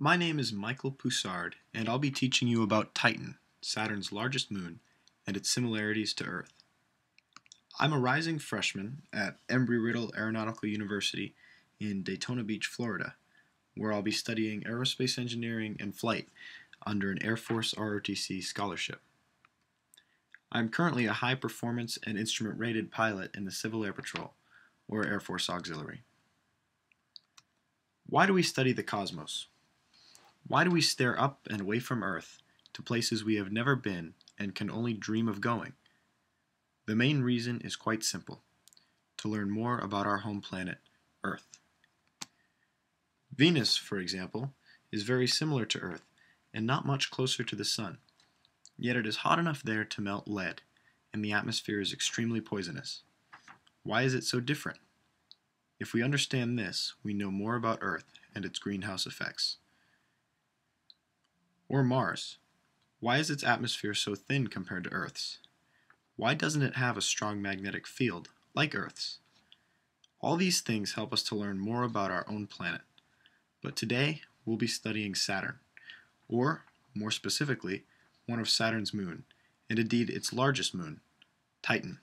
My name is Michael Poussard, and I'll be teaching you about Titan, Saturn's largest moon, and its similarities to Earth. I'm a rising freshman at Embry-Riddle Aeronautical University in Daytona Beach, Florida, where I'll be studying aerospace engineering and flight under an Air Force ROTC scholarship. I'm currently a high performance and instrument rated pilot in the Civil Air Patrol, or Air Force Auxiliary. Why do we study the cosmos? Why do we stare up and away from Earth to places we have never been and can only dream of going? The main reason is quite simple: to learn more about our home planet, Earth. Venus, for example, is very similar to Earth and not much closer to the Sun. Yet it is hot enough there to melt lead, and the atmosphere is extremely poisonous. Why is it so different? If we understand this, we know more about Earth and its greenhouse effects. Or Mars. Why is its atmosphere so thin compared to Earth's? Why doesn't it have a strong magnetic field, like Earth's? All these things help us to learn more about our own planet. But today, we'll be studying Saturn, or, more specifically, one of Saturn's moons, and indeed its largest moon, Titan.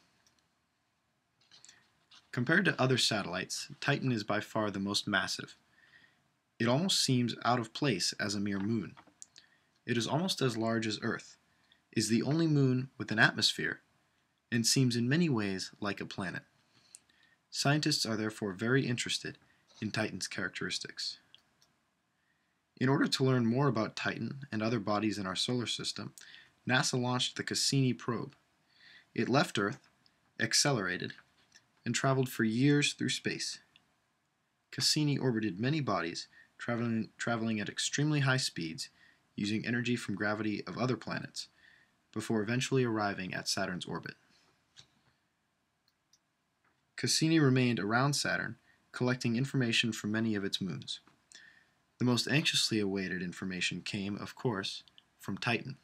Compared to other satellites, Titan is by far the most massive. It almost seems out of place as a mere moon. It is almost as large as Earth, is the only moon with an atmosphere, and seems in many ways like a planet. Scientists are therefore very interested in Titan's characteristics. In order to learn more about Titan and other bodies in our solar system, NASA launched the Cassini probe. It left Earth, accelerated, and traveled for years through space. Cassini orbited many bodies, traveling at extremely high speeds, using energy from gravity of other planets, before eventually arriving at Saturn's orbit. Cassini remained around Saturn, collecting information from many of its moons. The most anxiously awaited information came, of course, from Titan.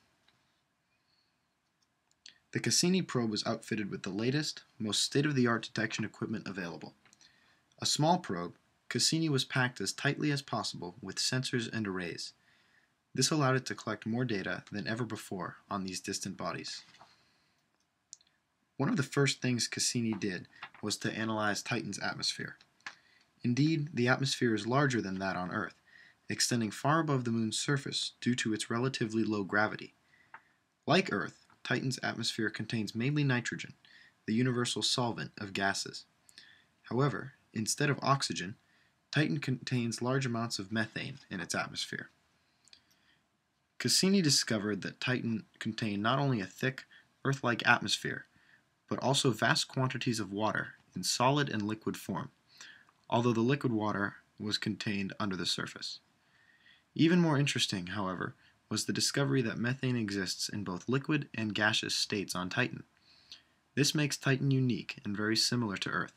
The Cassini probe was outfitted with the latest, most state-of-the-art detection equipment available. A small probe, Cassini was packed as tightly as possible with sensors and arrays. This allowed it to collect more data than ever before on these distant bodies. One of the first things Cassini did was to analyze Titan's atmosphere. Indeed, the atmosphere is larger than that on Earth, extending far above the moon's surface due to its relatively low gravity. Like Earth, Titan's atmosphere contains mainly nitrogen, the universal solvent of gases. However, instead of oxygen, Titan contains large amounts of methane in its atmosphere. Cassini discovered that Titan contained not only a thick, Earth-like atmosphere, but also vast quantities of water in solid and liquid form, although the liquid water was contained under the surface. Even more interesting, however, was the discovery that methane exists in both liquid and gaseous states on Titan. This makes Titan unique and very similar to Earth.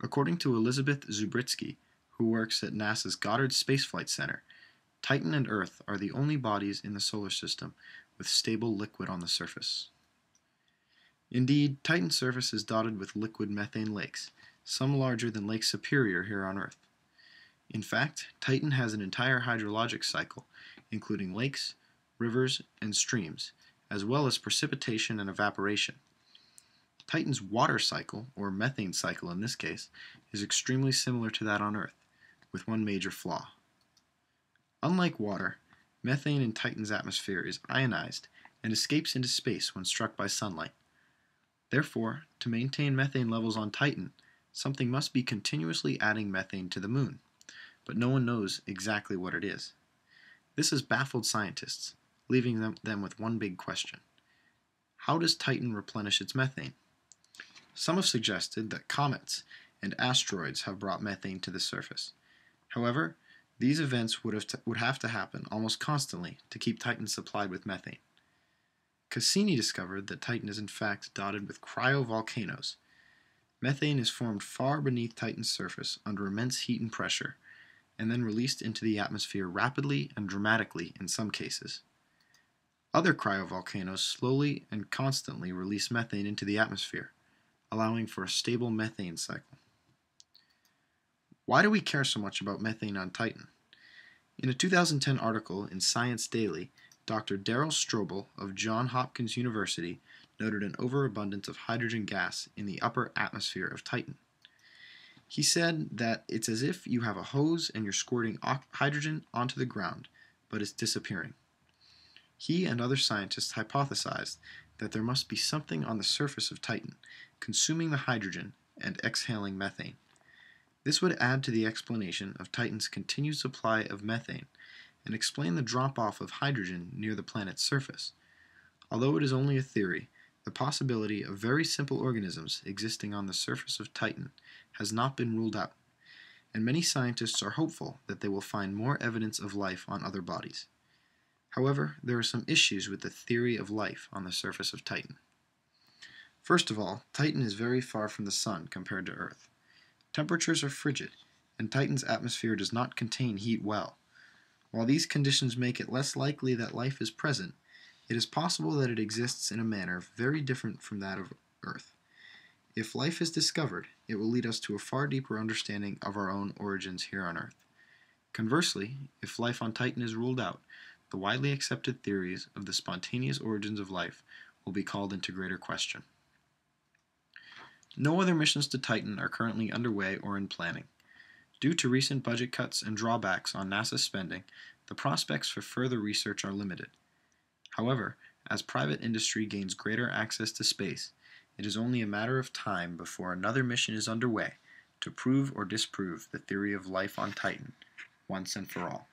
According to Elizabeth Zubritsky, who works at NASA's Goddard Space Flight Center, Titan and Earth are the only bodies in the solar system with stable liquid on the surface. Indeed, Titan's surface is dotted with liquid methane lakes, some larger than Lake Superior here on Earth. In fact, Titan has an entire hydrologic cycle, including lakes, rivers, and streams, as well as precipitation and evaporation. Titan's water cycle, or methane cycle in this case, is extremely similar to that on Earth, with one major flaw. Unlike water, methane in Titan's atmosphere is ionized and escapes into space when struck by sunlight. Therefore, to maintain methane levels on Titan, something must be continuously adding methane to the moon, but no one knows exactly what it is. This has baffled scientists, leaving them with one big question: how does Titan replenish its methane? Some have suggested that comets and asteroids have brought methane to the surface. However, these events would have to happen almost constantly to keep Titan supplied with methane. Cassini discovered that Titan is in fact dotted with cryovolcanoes. Methane is formed far beneath Titan's surface under immense heat and pressure, and then released into the atmosphere rapidly and dramatically in some cases. Other cryovolcanoes slowly and constantly release methane into the atmosphere, allowing for a stable methane cycle. Why do we care so much about methane on Titan? In a 2010 article in Science Daily, Dr. Daryl Strobel of Johns Hopkins University noted an overabundance of hydrogen gas in the upper atmosphere of Titan. He said that it's as if you have a hose and you're squirting hydrogen onto the ground, but it's disappearing. He and other scientists hypothesized that there must be something on the surface of Titan, consuming the hydrogen and exhaling methane. This would add to the explanation of Titan's continued supply of methane and explain the drop-off of hydrogen near the planet's surface. Although it is only a theory, the possibility of very simple organisms existing on the surface of Titan has not been ruled out, and many scientists are hopeful that they will find more evidence of life on other bodies. However, there are some issues with the theory of life on the surface of Titan. First of all, Titan is very far from the Sun compared to Earth. Temperatures are frigid, and Titan's atmosphere does not contain heat well. While these conditions make it less likely that life is present, it is possible that it exists in a manner very different from that of Earth. If life is discovered, it will lead us to a far deeper understanding of our own origins here on Earth. Conversely, if life on Titan is ruled out, the widely accepted theories of the spontaneous origins of life will be called into greater question. No other missions to Titan are currently underway or in planning. Due to recent budget cuts and drawbacks on NASA's spending, the prospects for further research are limited. However, as private industry gains greater access to space, it is only a matter of time before another mission is underway to prove or disprove the theory of life on Titan once and for all.